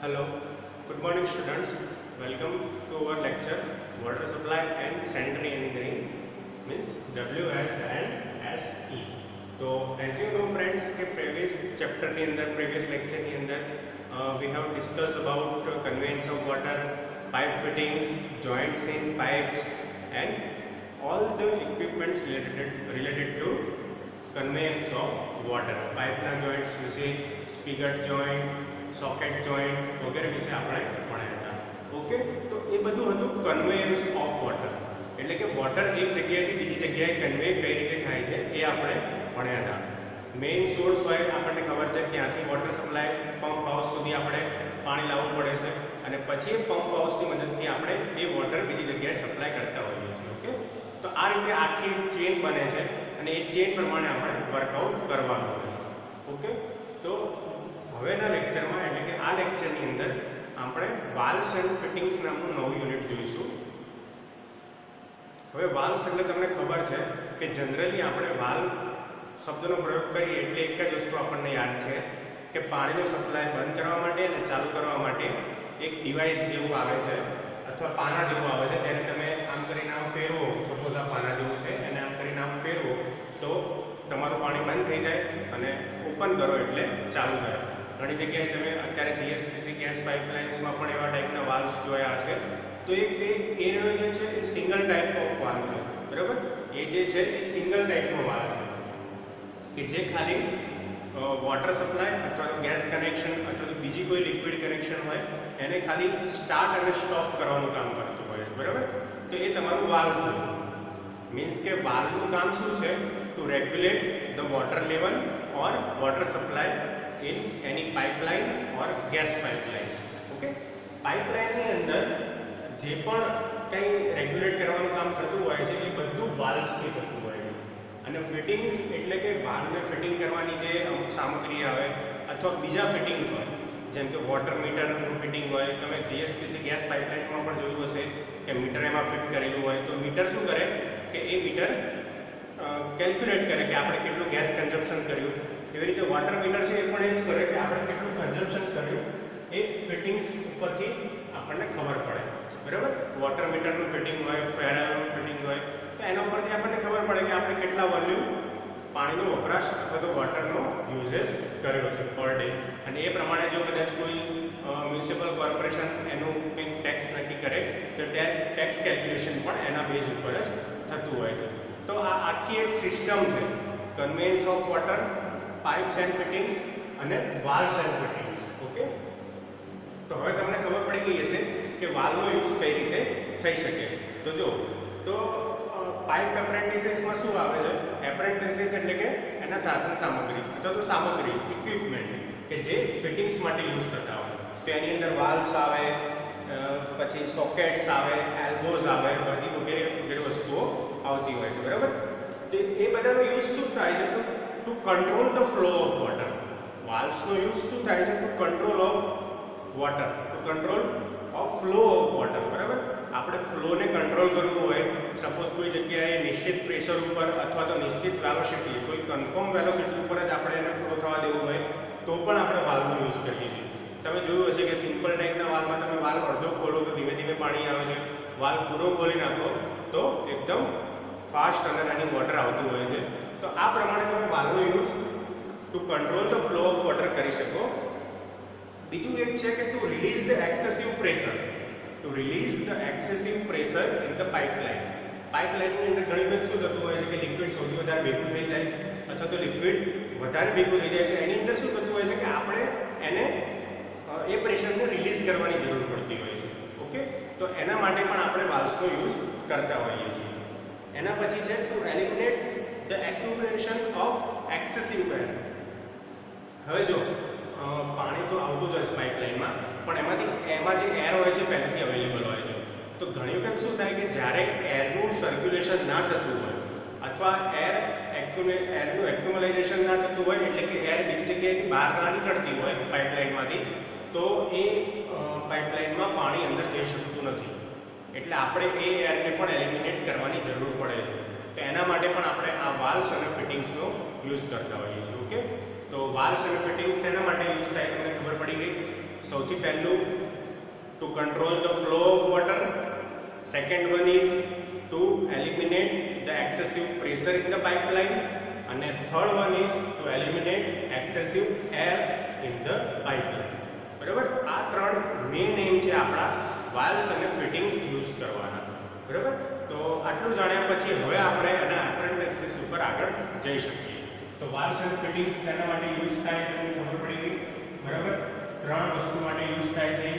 Hello, good morning students. Welcome to our lecture Water Supply and Sanitary Engineering means WS and SE. तो as you know friends के previous chapter ની અંદર previous lecture ની અંદર we have discussed about conveyance of water, pipe fittings, joints in pipes and all the equipments related to conveyance of water. Pipe ના joints વિશે spigot joint, socket joint વગેરે વિશે આપણે ભણ્યા હતા. ઓકે, તો એ બધું હતું કન્વેયન્સ ઓફ વોટર, એટલે કે વોટર એક જગ્યાએથી બીજી જગ્યાએ કન્વે કઈ રીતે થાય છે એ આપણે ભણ્યા હતા. મેઇન સોર્સ હોય આપણને ખબર છે, ત્યાંથી વોટર સપ્લાય પંપ હાઉસ સુધી આપણે પાણી લાવવું પડે છે અને પછી પંપ હાઉસની મદદથી આપણે એ વોટર બીજી જગ્યાએ સપ્લાય કરતા હોઈએ છીએ. ઓકે, તો આ રીતે આખી ચેન બને છે અને એ ચેન પ્રમાણે આપણે વર્કઆઉટ કરવાનું હોય છે. ઓકે, તો હવેના લેક્ચરમાં એટલે કે આ લેક્ચરની અંદર આપણે વાલ્વ્સ એન્ડ ફિટિંગ્સ નામનું નવું યુનિટ જોઈશું. હવે વાલ્વ્સ એટલે તમને ખબર છે કે જનરલી આપણે વાલ્વ શબ્દનો પ્રયોગ કરીએ એટલે એક જ વસ્તુ આપણને યાદ છે કે પાણીનો સપ્લાય બંધ કરવા માટે અને ચાલુ કરવા માટે એક ડિવાઇસ જેવું આવે છે અથવા પાના જેવું આવે છે, જેને તમે આમ કરીને આમ ફેરવો, સપોઝ આ પાના જેવું છે અને આમ કરીને આમ ફેરવો તો તમારું પાણી બંધ થઈ જાય અને ઓપન કરો એટલે ચાલુ થાય. ઘણી જગ્યાએ તમે અત્યારે જીએસપીસી ગેસ પાઇપલાઇન્સમાં પણ એવા ટાઈપના વાલ્વ્સ જોયા હશે. તો એનો જે છે એ સિંગલ ટાઈપ ઓફ વાલ્વ છે, બરાબર. એ જે છે એ સિંગલ ટાઈપનો વાલ્વ છે કે જે ખાલી વોટર સપ્લાય અથવા તો ગેસ કનેક્શન અથવા તો બીજી કોઈ લિક્વિડ કનેક્શન હોય એને ખાલી સ્ટાર્ટ અને સ્ટોપ કરવાનું કામ કરતું હોય છે, બરાબર. તો એ તમારું વાલ્વ થયું. મીન્સ કે વાલ્વનું કામ શું છે? To regulate the water level or water supply in any pipeline or gas pipeline. Okay, પાઇપલાઇનની અંદર જે પણ કંઈ રેગ્યુલેટ કરવાનું કામ થતું હોય છે એ બધું વાલ્વ્સથી થતું હોય છે. અને ફિટિંગ્સ એટલે કે વાલ્વને ફિટિંગ કરવાની જે અમુક સામગ્રી આવે અથવા બીજા ફિટિંગ્સ હોય, જેમ કે વોટર મીટરનું ફિટિંગ હોય. તમે જીએસપીસી ગેસ પાઇપલાઇનમાં પણ જોયું હશે કે મીટર એમાં ફિટ કરેલું હોય. તો મીટર શું કરે કે એ મીટર કેલ્ક્યુલેટ કરે કે આપણે કેટલું ગેસ કન્ઝમ્પશન કર્યું. એવી રીતે વોટર મીટર છે એ પણ એ જ કરે કે આપણે કેટલું કન્ઝમ્પશન કર્યું એ ફિટિંગ્સ ઉપરથી આપણને ખબર પડે, બરાબર. વોટર મીટરનું ફિટિંગ હોય, ફેરાનું ફિટિંગ હોય, તો એના ઉપરથી આપણને ખબર પડે કે આપણે કેટલા વોલ્યુમ પાણીનો વપરાશ અથવા તો વોટરનો યુઝેસ કર્યો છે પર ડે. અને એ પ્રમાણે જો કદાચ કોઈ મ્યુનિસિપલ કોર્પોરેશન એનું કંઈક ટેક્સ નક્કી કરે તો ટેક્સ કેલ્ક્યુલેશન પણ એના બેઝ ઉપર જ થતું હોય છે. તો આ આખી એક સિસ્ટમ છે, conveyance of water, pipes and fittings અને વાલ્વ્સ એન્ડ ફિટિંગ્સ. ઓકે, તો હવે તમને ખબર પડી ગઈ હશે કે વાલ્વનો યુઝ કઈ રીતે થઈ શકે. તો જો, તો પાઇપ એપ્રેન્ટિસીસમાં શું આવે છે? એપ્રેન્ટિસીસ એટલે કે એના સાધન સામગ્રી અથવા તો સામગ્રી, ઇક્વિપમેન્ટ કે જે ફિટિંગ્સ માટે યુઝ થતા હોય. તો એની અંદર વાલ્વ્સ આવે, પછી સોકેટ્સ આવે, એલ્બોઝ આવે, બધી વગેરે વગેરે વસ્તુઓ આવતી હોય છે, બરાબર. તો એ બધાનો યુઝ શું થાય છે? તો to control the flow of water. વાલ્વ્સનો યુઝ શું થાય છે? To control of water, to control of flow of water, બરાબર. આપણે ફ્લોને કંટ્રોલ કરવું હોય, સપોઝ કોઈ જગ્યાએ નિશ્ચિત પ્રેશર ઉપર અથવા તો નિશ્ચિત વેલોસિટી, કોઈ કન્ફર્મ વેલોસિટી ઉપર જ આપણે એને ફ્લો થવા દેવું હોય તો પણ આપણે વાલ્વનો યુઝ કરીએ છીએ. તમે જોયું હશે કે સિમ્પલ ટાઈપના વાલ્વમાં તમે વાલ્વ અડધો ખોલો તો ધીમે ધીમે પાણી આવે છે, વાલ્વ પૂરો ખોલી નાખો તો એકદમ ફાસ્ટ અને રનિંગ વોટર આવતું હોય છે. તો આ પ્રમાણે તમે વાલ્વનો use to control the flow of water કરી શકો. બીજું એક છે કે to release the excessive pressure, to release the excessive pressure in the pipeline. પાઇપલાઇનની અંદર ઘણી વખત શું થતું હોય છે કે લિક્વિડ સૌથી વધારે ભેગું થઈ જાય અથવા તો લિક્વિડ વધારે ભેગું થઈ જાય તો એની અંદર શું થતું હોય છે કે આપણે એને એ પ્રેશરને રિલીઝ કરવાની જરૂર પડતી હોય છે. ઓકે, તો એના માટે પણ આપણે વાલ્વ્સનો યુઝ કરતા હોઈએ છીએ. એના પછી છે to eliminate the accumulation of excessive air. હવે જો પાણી તો આવતું જ હોય છે પાઇપલાઇનમાં, પણ એમાં જે એર હોય છે પહેલેથી અવેલેબલ હોય છે. તો ઘણી વખત શું થાય કે જ્યારે એરનું સર્ક્યુલેશન ના થતું હોય અથવા એરનું એક્યુમ્યુલેશન ના થતું હોય, એટલે કે એર બીજી જગ્યાએથી બહાર ના નીકળતી હોય પાઇપલાઇનમાંથી, તો એ પાઇપલાઇનમાં પાણી અંદર જઈ શકતું નથી. એટલે આપણે એ એરને પણ એલિમિનેટ કરવાની જરૂર પડે છે. તો એના માટે પણ આપણે આ વાલ્વ્સ અને ફિટિંગ્સનો યુઝ કરતા હોઈએ છીએ. ઓકે, તો વાલ્વ્સ અને ફિટિંગ્સ શેના માટે યુઝ થાય તમને ખબર પડી ગઈ સૌથી પહેલું to control the flow of water, second one is to eliminate the excessive pressure in the pipeline, અને third one is to eliminate excessive air in the pipeline. બરાબર, આ ત્રણ મેઇન એમ છે આપણા વાલ્વ્સ અને ફિટિંગ્સ યુઝ કરવાના. બરાબર, તો આટલું જાણ્યા પછી હવે આપણે એના એપ્રેન્ટિસિસ ઉપર આગળ જઈ શકીએ. તો વાલ્વ્સ અને ફિટિંગ્સ શેના માટે યુઝ થાય તમને ખબર પડી ગઈ. બરાબર, ત્રણ વસ્તુ માટે યુઝ થાય છે.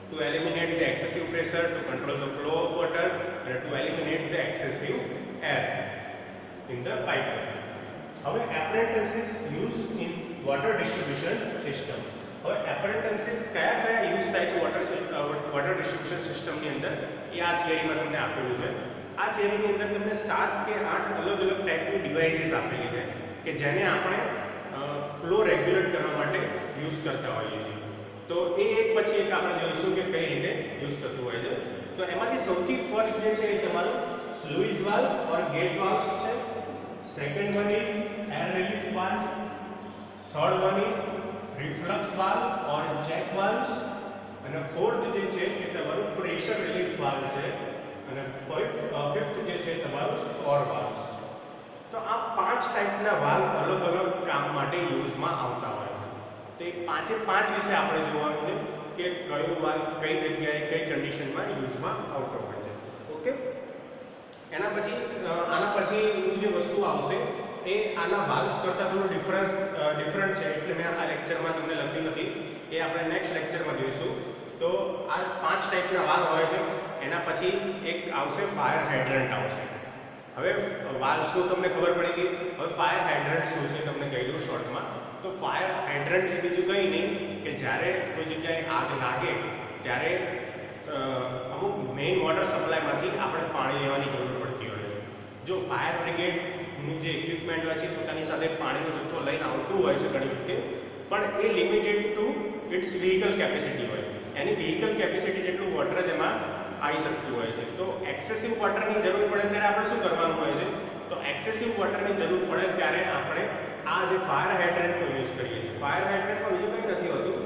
To eliminate the excessive pressure, to control the flow of water, અને to eliminate the excessive air in the pipeline. હવે apprentices use in water distribution system. હવે એપ્રેન્ટિસિસ કયા કયા યુઝ થાય છે વોટર ડિસ્ટ્રીબ્યુશન સિસ્ટમની અંદર, એ આ થિયરીમાં તમને આપેલું છે. આ થિયરીની અંદર તમને 7 કે 8 અલગ અલગ ટાઈપની ડિવાઇસીસ આપેલી છે કે જેને આપણે ફ્લો રેગ્યુલેટ કરવા માટે યુઝ કરતા હોઈએ છીએ. તો એ એક પછી એક આપણે જોઈશું કે કઈ રીતે યુઝ થતું હોય છે. તો એમાંથી સૌથી ફર્સ્ટ જે છે એ તમારું સ્લુઇસ વાલ્વ ઓર ગેટ વાલ્વ્સ છે. Second one is air relief valve, third one is reflux valve or check valves, અને ફોર્થ જે છે એ તમારું પ્રેશર રિલીફ વાલ્વ છે, અને ફિફ્થ જે છે તમારું સ્કોર વાલ્વ છે. તો આ 5 ટાઈપના વાલ્વ અલગ અલગ કામ માટે યુઝમાં આવતા હોય છે. તો એ પાંચે પાંચ વિશે આપણે જોવાનું છે કે કયું વાલ્વ કઈ જગ્યાએ કઈ કન્ડિશનમાં યુઝમાં આવતો હોય છે. ઓકે, એના પછી આના પછીની જે વસ્તુ આવશે એ આના વાલ્વ્સ કરતાં થોડું ડિફરન્ટ છે, એટલે મેં આ લેક્ચરમાં તમને લખ્યું નથી, એ આપણે નેક્સ્ટ લેક્ચરમાં જોઈશું. તો આ 5 ટાઈપના વાલ્વ હોય છે. એના પછી એક આવશે ફાયર હાઇડ્રન્ટ આવશે. હવે વાલ્વ્સ તો તમને ખબર પડી ગઈ. હવે ફાયર હાઇડ્રન્ટ શું છે તમને કહી દઉં શોર્ટમાં. તો ફાયર હાઇડ્રન્ટ એ બીજું કંઈ નહીં કે જ્યારે કોઈ જગ્યાએ આગ લાગે ત્યારે અમુક મેઇન વોટર સપ્લાયમાંથી આપણે પાણી લેવાની જરૂર પડતી હોય છે. જો ફાયર બ્રિગેડનું જે ઇક્વિપમેન્ટ હોય છે પોતાની સાથે પાણીનો જથ્થો લઈને આવતું હોય છે ઘણી વખતે, પણ એ limited to its vehicle capacity હોય. એની વ્હીકલ કેપેસિટી જેટલું વોટર જ એમાં આવી શકતું હોય છે. તો એક્સેસિવ વોટરની જરૂર પડે ત્યારે આપણે શું કરવાનું હોય છે? તો એક્સેસિવ વોટરની જરૂર પડે ત્યારે આપણે આ જે ફાયર હાઇડ્રન્ટનો યુઝ કરીએ છીએ. ફાયર હાઇડ્રન્ટમાં બીજું કંઈ નથી હોતું,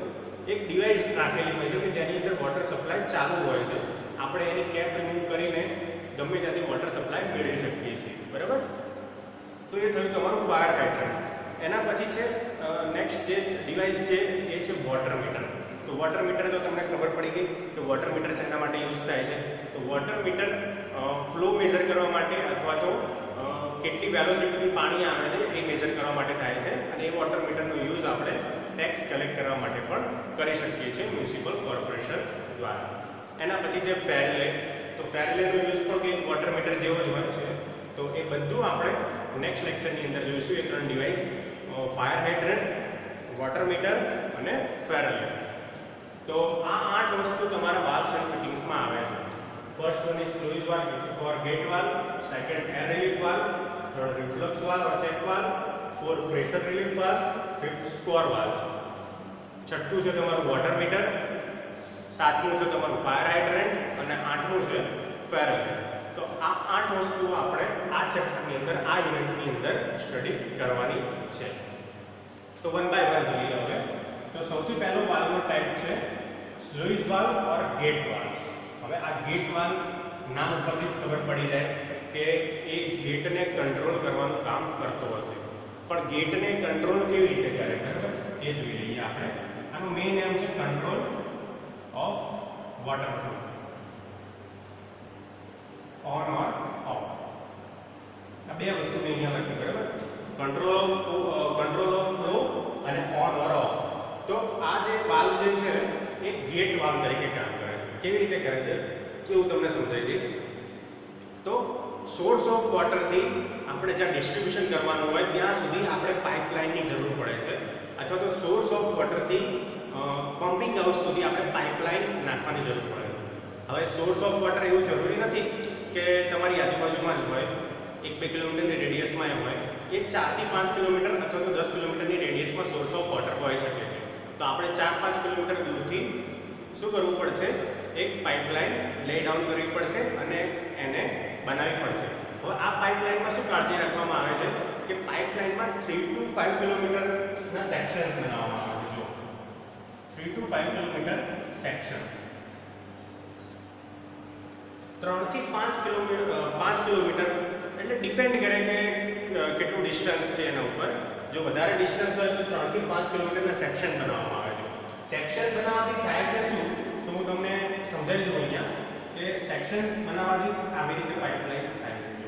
એક ડિવાઇસ રાખેલી હોય છે કે જેની અંદર વોટર સપ્લાય ચાલુ હોય છે. આપણે એની કેપ રિમૂવ કરીને ગમે ત્યાંથી વોટર સપ્લાય મેળવી શકીએ છીએ. બરાબર, તો એ થયું તમારું ફાયર હાઇડ્રન્ટ. એના પછી છે નેક્સ્ટ જે ડિવાઇસ છે એ છે વોટર મીટર. તો વોટર મીટર તો તમને ખબર પડી ગઈ કે વોટર મીટર શેના માટે યુઝ થાય છે. તો વોટર મીટર ફ્લો મેઝર કરવા માટે અથવા તો કેટલી વેલોસિટીથી પાણી આવે છે એ મેઝર કરવા માટે થાય છે. અને એ વોટર મીટરનો યુઝ આપણે ટેક્સ કલેક્ટ કરવા માટે પણ કરી શકીએ છીએ મ્યુનિસિપલ કોર્પોરેશન દ્વારા. એના પછી છે ફેરલે. તો ફેરલેનો યુઝ પણ કંઈક વોટર મીટર જેવો જ હોય છે. તો એ બધું આપણે નેક્સ્ટ લેક્ચરની અંદર જોઈશું. એ 3 device fire hydrant, water metre અને ફેરલે. તો આ 8 વસ્તુ તમારા વાલ્વ્સ એન્ડ ફિટિંગ્સમાં આવે છે. First one is sluice valve or gate valve, second air relief valve, third reflux valve or check valve, fourth pressure relief valve, fifth scour valve. છઠ્ઠું છે તમારું વોટર મીટર, સાતમું છે તમારું ફાયર હાઇડ્રન્ટ, અને આઠમું છે ફેરલે. તો આ 8 વસ્તુઓ આપણે આ ચેપ્ટરની અંદર આ યુનિટની અંદર સ્ટડી કરવાની છે. તો વન બાય વન જોઈએ હવે. તો સૌથી પહેલો વાલ્વનો ટાઈપ છે સ્લુઇસ વાલ્વ ઓર ગેટ વાલ્વ. હવે આ ગેટ વાલ્વ નામ ઉપરથી જ ખબર પડી જાય કે એ ગેટને કંટ્રોલ કરવાનું કામ કરતો હશે. પણ ગેટને કંટ્રોલ કેવી રીતે કરે બરાબર એ જોઈ લઈએ આપણે. આનું મેઇન નામ છે control of water flow, on or of. આ બે વસ્તુ મેં અહીંયા લખી બરાબર, કંટ્રોલ ઓફ ફ્લો અને ઓન ઓર ઓફ. તો આ જે વાલ્વ જે છે એ ગેટ વાલ્વ તરીકે કામ કરે છે. કેવી રીતે કરે છે એવું તમને સમજાવી દઈશ. તો સોર્સ ઓફ વોટરથી આપણે જ્યાં ડિસ્ટ્રીબ્યુશન કરવાનું હોય ત્યાં સુધી આપણે પાઇપલાઇનની જરૂર પડે છે, અથવા તો સોર્સ ઓફ વોટરથી પમ્પિંગ હાઉસ સુધી આપણે પાઇપલાઇન નાખવાની જરૂર પડે છે. હવે સોર્સ ઓફ વોટર એવું જરૂરી નથી કે તમારી આજુબાજુમાં જ હોય, 1-2 કિલોમીટરની રેડિયસમાં એ હોય. એ 4 થી 5 કિલોમીટર અથવા તો 10 કિલોમીટરની રેડિયસમાં સોર્સ ઓફ વોટર હોઈ શકે છે. તો આપણે 4-5 કિલોમીટર દૂરથી શું કરવું પડશે? એક પાઇપલાઇન લે ડાઉન કરવી પડશે અને એને બનાવવી પડશે. હવે આ પાઇપલાઇનમાં શું કાળજી રાખવામાં આવે છે કે પાઇપલાઇનમાં 3 to 5 કિલોમીટરના સેક્શન્સ બનાવવામાં આવે છે. જો 3 3 to 5 કિલોમીટર સેક્શન, 3 થી 5 કિલોમીટર એટલે ડિપેન્ડ કરે કે કેટલું ડિસ્ટન્સ છે એના ઉપર. જો વધારે ડિસ્ટન્સ હોય તો 3 થી 5 કિલોમીટરના સેક્શન બનાવવામાં આવે છે. સેક્શન બનાવવાથી થાય છે શું તો હું તમને સમજાવી દઉં અહીંયા કે સેક્શન બનાવવાથી આવી રીતે પાઇપલાઇન થાય છે.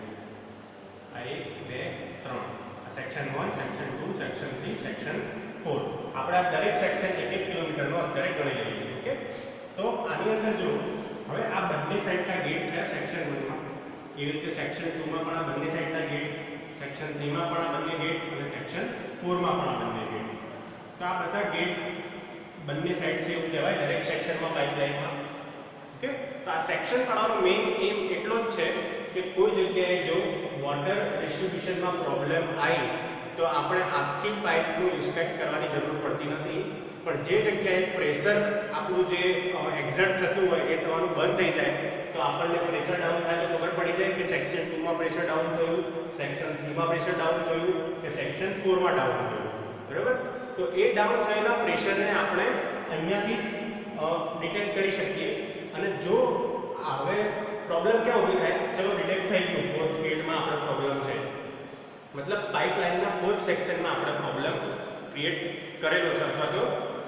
આ 1 2 3 આ સેક્શન 1, સેક્શન 2, સેક્શન 3, સેક્શન 4. આપણે આ દરેક સેક્શન 1 કિલોમીટરનો અત્યારે ગણી લઈએ છીએ. ઓકે, તો આની અંદર જો હવે આ બંને સાઈડના ગેટ થયા સેક્શન 1 માં, એવી રીતે સેક્શન 2 માં પણ આ બંને સાઈડના ગેટ, સેક્શન 3 માં પણ આ બંને ગેટ અને સેક્શન 4 માં પણ આ બંને ગેટ. તો આ બધા ગેટ બંને સાઈડ છે એવું કહેવાય દરેક સેક્શનમાં પાઇપલાઇનમાં. ઓકે, તો આ સેક્શન પાડવાનો મેઇન એમ એટલો જ છે કે કોઈ જગ્યાએ જો વોટર ડિસ્ટ્રીબ્યુશનમાં પ્રોબ્લેમ આવી તો આપણે આખી પાઇપનું ઇન્સ્પેક્ટ કરવાની જરૂર પડતી નથી. પણ જે જગ્યાએ પ્રેશર આપણું જે એક્ઝર્ટ થતું હોય એ થવાનું બંધ થઈ જાય તો આપણને પ્રેશર ડાઉન થાય તો ખબર પડી જાય કે સેક્શન 2 માં પ્રેશર ડાઉન થયું, સેક્શન 3 માં પ્રેશર ડાઉન થયું કે સેક્શન 4 માં ડાઉન થયું. બરાબર, તો એ ડાઉન થયેલા પ્રેશરને આપણે અહીંયાથી ડિટેક્ટ કરી શકીએ. અને જો હવે પ્રોબ્લેમ ક્યાં ઊભી થાય, ચલો ડિટેક્ટ થઈ ગયું ફોર્થ ગેટમાં આપણે પ્રોબ્લેમ છે, મતલબ પાઇપલાઇનના ફોર્થ સેક્શનમાં આપણે પ્રોબ્લેમ ક્રિએટ કરેલો છે અથવા તો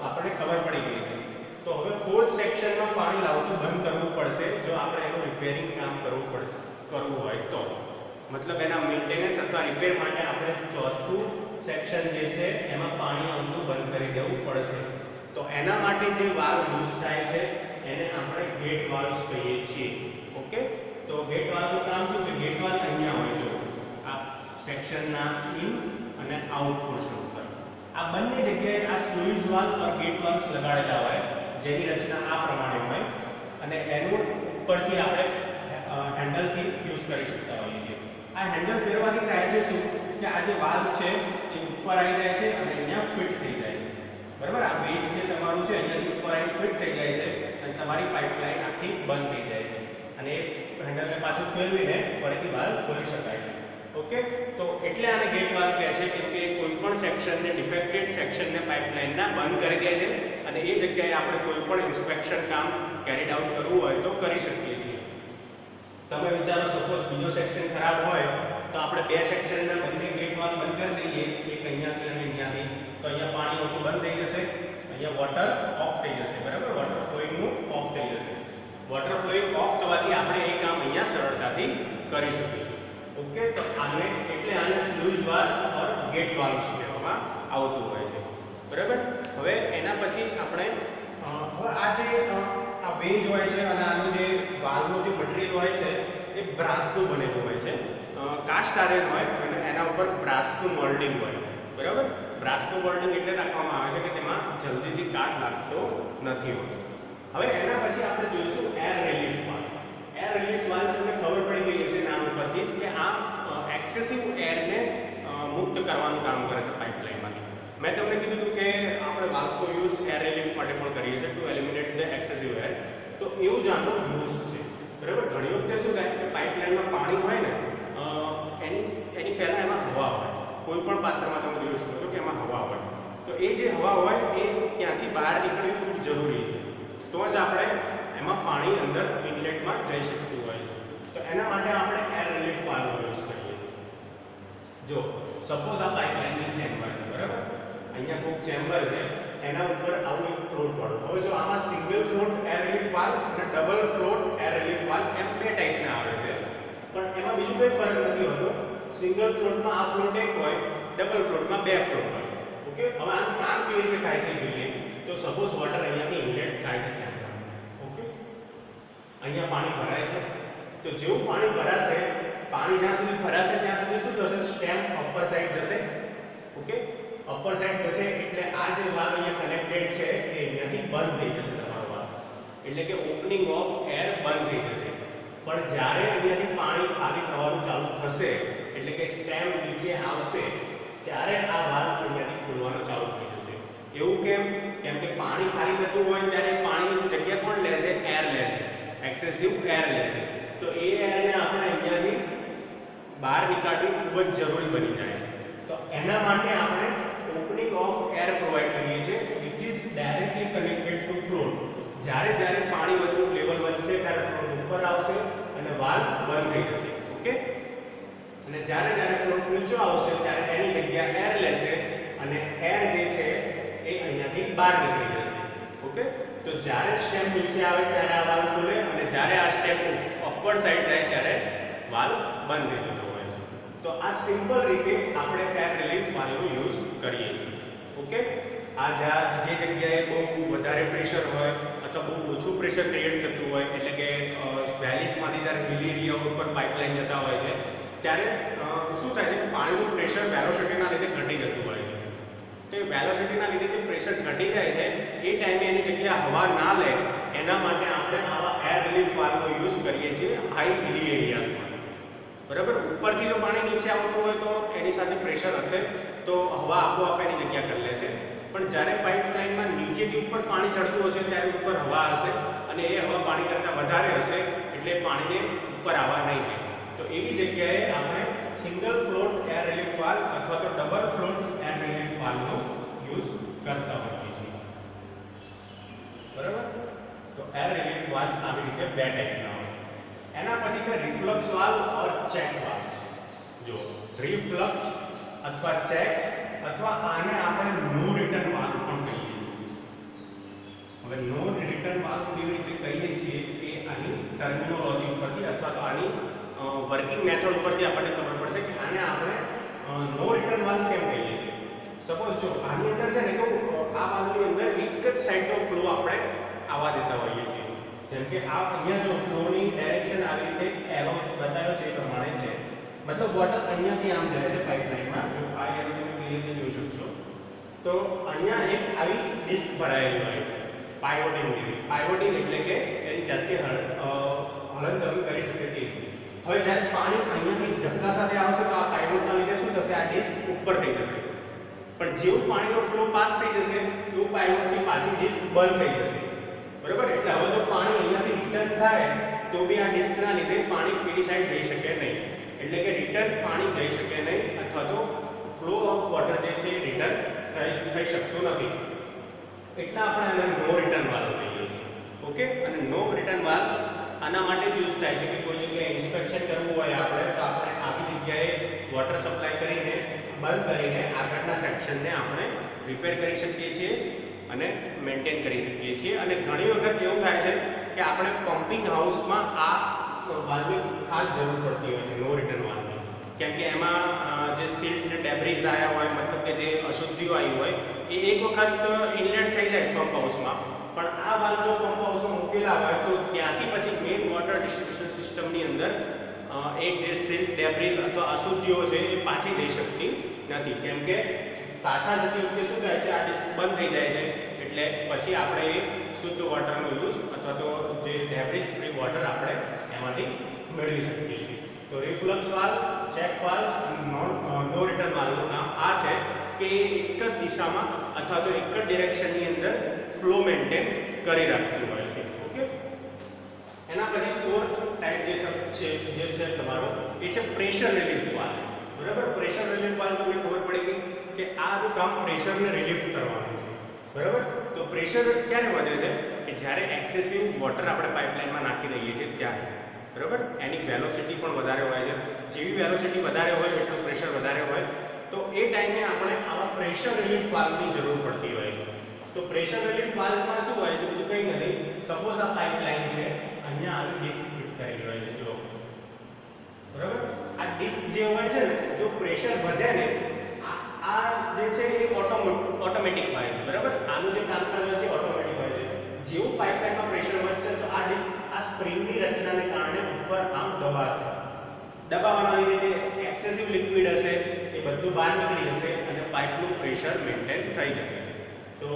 આપણને ખબર પડી ગઈ છે. તો હવે ફોર્થ સેક્શનમાં પાણી લાવતું બંધ કરવું પડશે જો આપણે એનું રિપેરિંગ કામ કરવું હોય તો. મતલબ એના મેન્ટેનન્સ અથવા રિપેર માટે આપણે ચોથું સેક્શન જે છે એમાં પાણી આવતું બંધ કરી દેવું પડશે. તો એના માટે જે વાલ્વ યુઝ થાય છે એને આપણે ગેટ વાલ્વ્સ કહીએ છીએ. ઓકે, તો ગેટ વાલ્વનું કામ શું છે? ગેટ વાલ્વ અહીંયા હોય જો આ સેક્શનના ઇન અને આઉટ પોર્શન ઉપર આ બંને જગ્યાએ આ સ્લુઇસ વાલ્વ અને ગેટ વાલ્વ્સ લગાડેલા હોય જેની રચના આ પ્રમાણે હોય અને એનું ઉપરથી આપણે હેન્ડલથી યુઝ કરી શકતા હોઈએ છીએ. આ હેન્ડલ ફેરવાથી થાય છે શું કે આ જે વાલ્વ છે એ ઉપર આવી જાય છે અને અહીંયા ફિટ થઈ જાય છે. બરાબર, આ વેજ જે તમારું છે અહીંયાથી ઉપર આવીને ફિટ થઈ જાય છે અને તમારી પાઇપલાઇન આખી બંધ થઈ જાય છે અને એ હેન્ડલને પાછું ફેરવીને ફરીથી વાલ્વ ખોલી શકાય છે. ઓકે, તો એટલે આને ગેટ વાલ્વ કહે છે કેમ કે કોઈ પણ સેક્શનને ડિફેક્ટેડ સેક્શનને પાઇપલાઇનના બંધ કરી દે છે અને એ જગ્યાએ આપણે કોઈ પણ ઇન્સ્પેક્શન કામ કેરીડ આઉટ કરવું હોય તો કરી શકીએ છીએ. તમે વિચારો સપોઝ બીજો સેક્શન ખરાબ હોય તો આપણે બે સેક્શનના બંને ગેટ વાલ્વ બંધ કરી દઈએ, એક અહીંયાથી અને અહીંયાથી, તો અહીંયા પાણી આવતું બંધ થઈ જશે, અહીંયા વોટર ઓફ થઈ જશે. બરાબર, વોટર ફ્લોઈંગનું ઓફ થઈ જશે. વોટર ફ્લોઈંગ ઓફ થવાથી આપણે એ કામ અહીંયા સરળતાથી કરી શકીએ. ઓકે, તો આને એટલે આને સ્લુઇસ વાલ્વ ઓર ગેટ વાલ્વ્સ કહેવામાં આવતું હોય છે. બરાબર, હવે એના પછી આપણે હવે આ જે આ વેજ હોય છે અને આનું જે વાલ્વનું જે મટીરીયલ હોય છે એ બ્રાસનું બનેલું હોય છે. કાસ્ટ આયર્ન હોય અને એના ઉપર બ્રાસનું મોલ્ડિંગ હોય. બરાબર, બ્રાસનું મોલ્ડિંગ એટલે રાખવામાં આવે છે કે તેમાં જલ્દીથી કાટ લાગતો નથી હોતો. હવે એના પછી આપણે જોઈશું air relief valve. Air relief valve તમને ખબર પડી ગઈ હશે નામ ઉપરથી જ કે આ એક્સેસિવ એરને મુક્ત કરવાનું કામ કરે છે પાઇપલાઇનમાંથી. મેં તમને કીધું હતું કે આપણે વાલ્વ્સનો યુઝ એર રિલીફ માટે પણ કરીએ છીએ to eliminate the excessive air. તો એવું જ આનો યુઝ છે. બરાબર, ઘણી વખતે શું થાય કે પાઇપલાઇનમાં પાણી હોય ને એની પહેલાં એમાં હવા હોય. કોઈ પણ પાત્રમાં તમે જોઈ શકો છો કે એમાં હવા હોય. તો એ જે હવા હોય એ ત્યાંથી બહાર નીકળવી ખૂબ જરૂરી છે, તો જ આપણે એમાં પાણી અંદર ઇનલેટમાં જઈ શકતું હોય. તો એના માટે આપણે એર રિલીફ વાલ્વ યુઝ કરીએ. જો સપોઝ આ પાઇપલાઇનની ચેમ્બર છે, બરાબર, અહીંયા કોઈ ચેમ્બર છે એના ઉપર આવું એક ફ્લોટ પડો. હવે જો આમાં single float air relief valve અને double float air relief valve એમ બે ટાઈપના આવે છે, પણ એમાં બીજું કોઈ ફરક નથી હોતો. સિંગલ ફ્લોટમાં આ ફ્લોટ એક હોય, ડબલ ફ્લોટમાં બે ફ્લોટ હોય. ઓકે, હવે આનું કામ કેવી રીતે થાય છે જોઈએ. તો સપોઝ વોટર અહીંયાથી ઇનલેટ થાય છે ચેમ્બર. ઓકે, અહીંયા પાણી ભરાય છે, તો જેવું પાણી ભરાશે, પાણી જ્યાં સુધી ભરાશે ત્યાં સુધી શું થશે? સ્ટેમ અપર સાઈડ જશે. ઓકે, અપર સાઈડ જશે એટલે આ જે વાલ્વ અહીંયા કનેક્ટેડ છે એ અહીંયાથી બંધ થઈ જશે તમારો વાલ્વ, એટલે કે ઓપનિંગ ઓફ એર બંધ થઈ જશે. પણ જ્યારે અહીંયાથી પાણી ખાલી થવાનું ચાલુ થશે એટલે કે સ્ટેમ નીચે આવશે ત્યારે આ વાલ્વ અહીંયાથી ખુલવાનો ચાલુ થઈ જશે. એવું કેમ? કેમ કે પાણી ખાલી થતું હોય ત્યારે પાણીની જગ્યા કોણ લે છે? એર લે છે, એક્સેસિવ એર લે છે. તો એ એરને આપણે અહીંયાથી બહાર નીકાળવી ખૂબ જ જરૂરી બની જાય છે. તો એના માટે આપણે ઓપનિંગ ઓફ એર પ્રોવાઈડ કરીએ છીએ which is directly connected ઉપર આવશે અને વાલ્વ બંધ થઈ જશે. ઓકે, અને જ્યારે ફ્લોટ નીચે આવશે ત્યારે એની જગ્યા એર લેશે અને એર જે છે એ અહીંયાથી બહાર નીકળી જશે. ઓકે, તો જ્યારે સ્ટેપ નીચે આવે ત્યારે આ વાલ્વ ખુલે અને જ્યારે આ સ્ટેપ અપવર્ડ સાઈડ જાય ત્યારે વાલ્વ બંધ થઈ જતો હોય છે. તો આ સિમ્પલ રીતે આપણે એર રિલીફ વાલ્વનો યુઝ કરીએ છીએ. ઓકે, આ જે જગ્યાએ બહુ વધારે પ્રેશર હોય અથવા બહુ ઓછું પ્રેશર ક્રિએટ થતું હોય, એટલે કે વેલીસમાંથી જ્યારે હિલી એરિયા ઉપર પાઇપલાઇન જતા હોય છે ત્યારે શું થાય છે કે પાણીનું પ્રેશર વેલોસિટીના લીધે ઘટી જતું હોય છે. તો એ વેલોસિટીના લીધે જે પ્રેશર ઘટી જાય છે એ ટાઈમે એની જગ્યા હવા ના લે એના માટે આપણે આવા એર રિલીફ વાલ્વનો યુઝ કરીએ છીએ હાઈ હિલી એરિયાઝમાં. બરાબર, ઉપરથી જો પાણી નીચે આવતું હોય તો એની સાથે પ્રેશર હશે તો હવા આપોઆપ એની જગ્યા કરી લેશે. પણ જ્યારે પાઇપલાઇનમાં નીચેથી ઉપર પાણી ચડતું હશે ત્યારે ઉપર હવા હશે અને એ હવા પાણી કરતાં વધારે હશે એટલે પાણીને ઉપર આવવા નહીં દે. તો એવી જગ્યાએ આપણે single float air relief valve અથવા તો ડબલ ફ્લોટ એર રિલીફ વાલ્વનો યુઝ કરતા હોઈએ છીએ. બરાબર, તો એર રિલીફ વાલ્વ આવી રીતે બે ટાઈપના હોય. એના પછી છે reflux valve or check valve. જો રિફ્લક્સ અથવા ચેક્સ અથવા આને આપણે નો રિટર્ન વાલ્વ પણ કહીએ છીએ. હવે નો રિટર્ન વાલ્વ કેવી રીતે કહીએ છીએ એ આની ટર્મિનોલોજી ઉપરથી અથવા તો આની વર્કિંગ મેથડ ઉપરથી આપણને ખબર પડશે કે આને આપણે નો રિટર્ન વાલ્વ કેમ કહીએ છીએ. સપોઝ જો આની અંદર છે ને તો આ વાલ્વની અંદર એક જ સાઈડનો ફ્લો આપણે આવવા દેતા હોઈએ છીએ. જેમ કે આ અહીંયા જો ફ્લોની ડાયરેક્શન આવી રીતે એરો બતાવ્યો છે એ પ્રમાણે છે, મતલબ વોટર અહીંયાથી આમ જાય છે પાઇપલાઇનમાં. જો આ એરો તમે ક્લિયરલી જોઈ શકશો તો અહીંયા એક આવી ડિસ્ક ભરાયેલી હોય પાઇવોટિંગ જેવી. પાઇવોટિંગ એટલે કે એની જાતે હલનચલન કરી શકે તેવી. હવે જ્યારે પાણી અહીંયાથી ધક્કા સાથે આવશે તો આ પાઇવોટના લીધે શું થશે, આ ડિસ્ક ઉપર થઈ જશે. પણ જેવું પાણીનો ફ્લો પાસ થઈ જશે એવું પાઇવોટથી પાછી ડિસ્ક બંધ થઈ જશે. બરાબર, એટલે હવે જો પાણી અહીંયાથી રિટર્ન થાય તો બી આ ડિસ્કના લીધે પાણી પેલી સાઈડ જઈ શકે નહીં. એટલે કે રિટર્ન પાણી જઈ શકે નહીં અથવા તો ફ્લો ઓફ વોટર જે છે એ રિટર્ન થઈ શકતું નથી. એટલે આપણે આને નો રિટર્ન વાલ્વ કહીએ છીએ. ઓકે, અને નો રિટર્ન વાલ્વ આના માટે જ યુઝ થાય છે કે કોઈ જગ્યાએ ઇન્સ્પેક્શન કરવું હોય આપણે તો આપણે આવી જગ્યાએ વોટર સપ્લાય કરીને બંધ કરીને આગળના સેક્શનને આપણે રિપેર કરી શકીએ છીએ અને મેન્ટેન કરી શકીએ છીએ. અને ઘણી વખત એવું થાય છે કે આપણે પમ્પિંગ હાઉસમાં આ વાલ્વની ખાસ જરૂર પડતી હોય છે નો રિટર્ન વાલ્વની. કેમ કે એમાં જે સિલ્ટ ડેબ્રીઝ આવ્યા હોય, મતલબ કે જે અશુદ્ધિઓ આવી હોય એ એક વખત ઇનલેટ થઈ જાય પંપ હાઉસમાં, પણ આ વાલ્વ જો પંપ હાઉસમાં મૂકેલા હોય તો ત્યાંથી પછી મેઇન વોટર ડિસ્ટ્રીબ્યુશન સિસ્ટમની અંદર એક જે સિલ્ટ ડેબ્રીઝ અથવા અશુદ્ધિઓ છે એ પાછી જઈ શકતી નથી. કેમ કે પાછા જતી વખતે શું થાય છે, આ ડિસ્ક બંધ થઈ જાય છે એટલે પછી આપણે એ શુદ્ધ વોટરનો યુઝ અથવા તો જે ડેબ્રીઝ ફ્રી વોટર આપણે એમાંથી મેળવી શકીએ છીએ. તો રિફ્લક્સ વાલ્વ, ચેક વાલ્વ અને નો રિટર્ન વાલ્વનું કામ આ છે કે એક જ દિશામાં અથવા તો એક જ ડિરેક્શનની અંદર ફ્લો મેન્ટેન કરી રાખતું હોય છે. ઓકે, એના પછી ફોર્થ ટાઈપ જે છે તમારો એ છે પ્રેશર રિલીફ વાલ્વ. બરાબર, પ્રેશર રિલીફ વાલ્વ તમને ખબર પડી ગઈ કે આનું કામ પ્રેશરને રિલીફ કરવાનું છે. બરાબર, તો પ્રેશર ક્યારે વધે છે કે જ્યારે એક્સેસિવ વોટર આપણે પાઇપલાઇનમાં નાખી દઈએ છીએ ત્યારે. બરાબર, એની વેલોસિટી પણ વધારે હોય છે. જેવી વેલોસિટી વધારે હોય એટલું પ્રેશર વધારે હોય તો એ ટાઈમે આપણે આવા પ્રેશર રિલીફ વાલ્વની જરૂર પડતી હોય છે. તો પ્રેશર રિલીફ વાલ્વમાં શું હોય છે, બીજું કંઈ નથી. સપોઝ આ પાઇપલાઇન છે, અહીંયા આવી ડિસ્ક ફિટ કરેલી હોય છે. જો બરાબર, આ ડિસ્ક જે હોય છે ને, જો પ્રેશર વધે ને આ જે છે એ ઓટોમેટિક હોય છે. બરાબર, આનું જે કામ કરે છે ઓટોમેટિક હોય છે. જેવું પાઇપલાઇનમાં પ્રેશર વધશે તો આ ડિસ્ક આ સ્પ્રિંગની રચનાને કારણે ઉપર આમ દબાશે. દબાવવાના લીધે જે એક્સેસિવ લિક્વિડ હશે એ બધું બહાર નીકળી જશે અને પાઇપનું પ્રેશર મેન્ટેન થઈ જશે. તો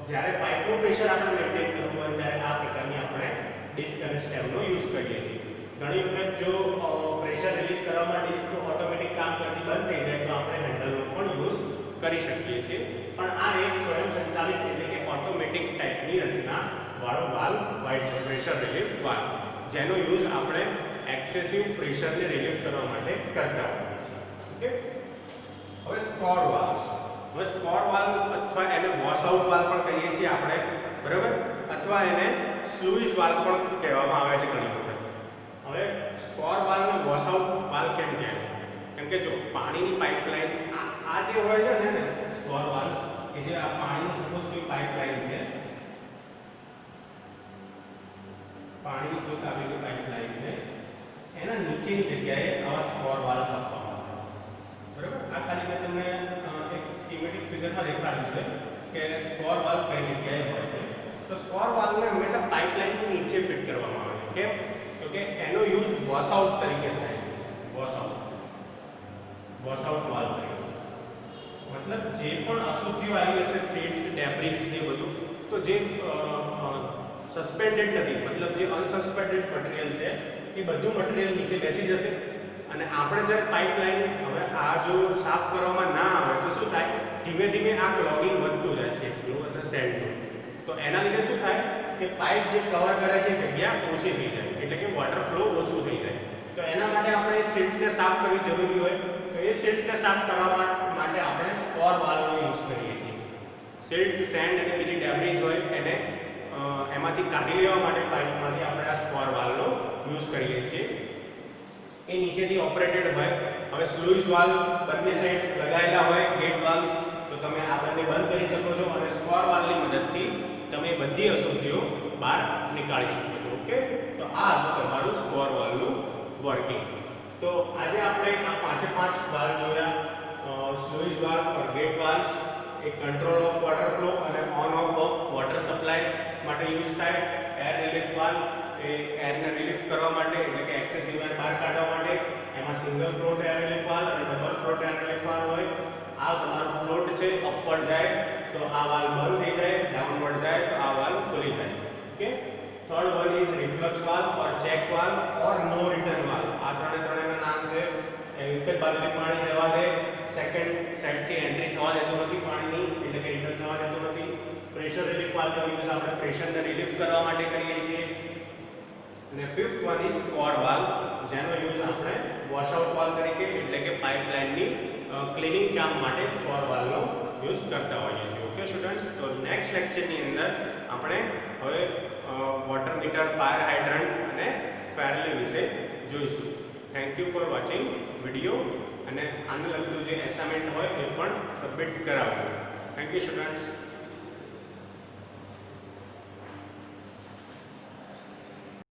જ્યારે પાઇપનું પ્રેશર આપણે મેન્ટેન કરવું હોય ત્યારે આ પ્રકારની આપણે ડિસ્ક અને સ્ટેમનો યુઝ કરીએ છીએ. ઘણી વખત જો પ્રેશર રિલીઝ કરવામાં ડિસ્ક ઓટોમેટિક કામ કરતી બંધ થઈ જાય તો આપણે હેન્ડલનો પણ યુઝ કરી શકીએ છીએ. પણ આ એક સ્વયં સંચાલિત એટલે કે ઓટોમેટિક ટાઈપની રચના વાળો વાલ્વ હોય છે, પ્રેશર રિલીફ વાલ્વ, જેનો યુઝ આપણે એક્સેસિવ પ્રેશરને રિલીફ કરવા માટે કરતા હોઈએ છીએ. ઓકે, હવે સ્કોર વાલ્વ. હવે સ્કોર વાલ્વ અથવા એને વોશ આઉટ વાલ્વ પણ કહીએ છીએ આપણે. બરાબર, અથવા એને સ્લુઇસ વાલ્વ પણ કહેવામાં આવે છે ઘણી વખત. હવે સ્કોર વાલ્વને વોશઆઉટ વાલ્વ કેમ કહે છે? કેમ કે જો પાણીની પાઇપલાઇન આ જે હોય છે ને સ્કોર વાલ્વ કે જે આ પાણીની સપોઝ કોઈ પાઇપલાઇન છે, પાણીની કોઈ આવેલી પાઇપલાઇન છે, એના નીચેની જગ્યાએ આવા સ્કોર વાલ્વ આપવામાં આવે. બરાબર, આ ખાલી મેં તમને એક સ્કીમેટિક ફિગરમાં દેખાડ્યું છે કે સ્કોર વાલ્વ કઈ જગ્યાએ હોય છે. તો સ્કોર વાલ્વને હંમેશા પાઇપલાઇનની નીચે ફિટ કરવામાં આવે છે. કેમ? તો કે એનો યુઝ વોશઆઉટ તરીકે થાય છે. વોશઆઉટ વાલ્વ તરીકે, મતલબ જે પણ અશુદ્ધિઓ આવી હશે, સીટ, ડેબ્રીઝ ને બધું, તો જે સસ્પેન્ડેડ નથી, મતલબ જે અનસસ્પેન્ડેડ મટીરીયલ છે એ બધું મટીરીયલ નીચે બેસી જશે અને આપણે જ્યારે પાઇપલાઇન હવે આ જો સાફ કરવામાં ના આવે તો શું થાય? ધીમે ધીમે આ ક્લોગિંગ વધતું જાય છે ફ્લો અને સેન્ડનું. તો એના લીધે શું થાય કે પાઇપ જે કવર કરે છે જગ્યા ઓછી થઈ જાય, એટલે કે વોટર ફ્લો ઓછું થઈ જાય. તો એના માટે આપણે એ સીટને સાફ કરવી જરૂરી હોય. તો એ સીટને સાફ કરવા માટે આપણે સ્કોર વાલ્વનો યુઝ કરીએ છીએ. સીટ, સેન્ડ અને બીજી ડેબ્રીઝ હોય એને એમાંથી કાઢી લેવા માટે પાઇપમાંથી આપણે આ સ્કોર વાલ્વનો યુઝ કરીએ છીએ. એ નીચેથી ઓપરેટેડ હોય. હવે સ્લુઇસ વાલ્વ બંને સાઈડ લગાવેલા હોય, ગેટ વાલ્વ, તો તમે આ બંને બંધ કરી શકો છો અને સ્કોર વાલ્વની મદદથી તમે બધી અશુદ્ધિઓ બહાર નીકાળી શકો છો. ઓકે, તો આ હતું તમારું સ્કોર વાલ્વનું વર્કિંગ. તો આજે આપણે આ પાંચે પાંચ વાલ્વ જોયા. Sluice valve or gate valve એ કંટ્રોલ ઓફ વોટર ફ્લો અને ઓન ઓફ વોટર સપ્લાય માટે યુઝ થાય. એર રિલીફ વાલ્વ એ એરને રિલીફ કરવા માટે, એટલે કે એક્સેસિવ એર બહાર કાઢવા માટે. એમાં single float air relief valve અને double float air relief valve હોય. આ તમારો ફ્લોટ છે, અપવર્ડ જાય તો આ વાલ્વ બંધ થઈ જાય, ડાઉનવર્ડ જાય તો આ વાલ્વ ખુલી જાય. Okay, third one is reflux valve or check valve or no return valve. આ ત્રણેના નામ છે. એક જ બાજુથી પાણી જવા દે, સેકન્ડ સાઈડથી એન્ટ્રી થવા દેતું નથી પાણીની, એટલે કે રિટર્ન થવા દેતું નથી. પ્રેશર રિલીફ વાલ્વનો યુઝ આપણે પ્રેશરને રિલીફ કરવા માટે કરીએ છીએ. અને fifth one is score valve, જેનો યુઝ આપણે વોશઆઉટ વાલ્વ તરીકે, એટલે કે પાઇપલાઇનની ક્લીનિંગ કામ માટે સ્કોર વાલ્વનો યુઝ કરતા હોઈએ છીએ. ઓકે સ્ટુડન્ટ્સ, તો નેક્સ્ટ લેક્ચરની અંદર આપણે હવે વોટર મીટર, ફાયર હાઇડ્રન્ટ અને ફેરલે વિશે જોઈશું. Thank you for watching video, અને આને લગતું જે એસાઇનમેન્ટ હોય એ પણ સબમિટ કરાવજો. Thank you students.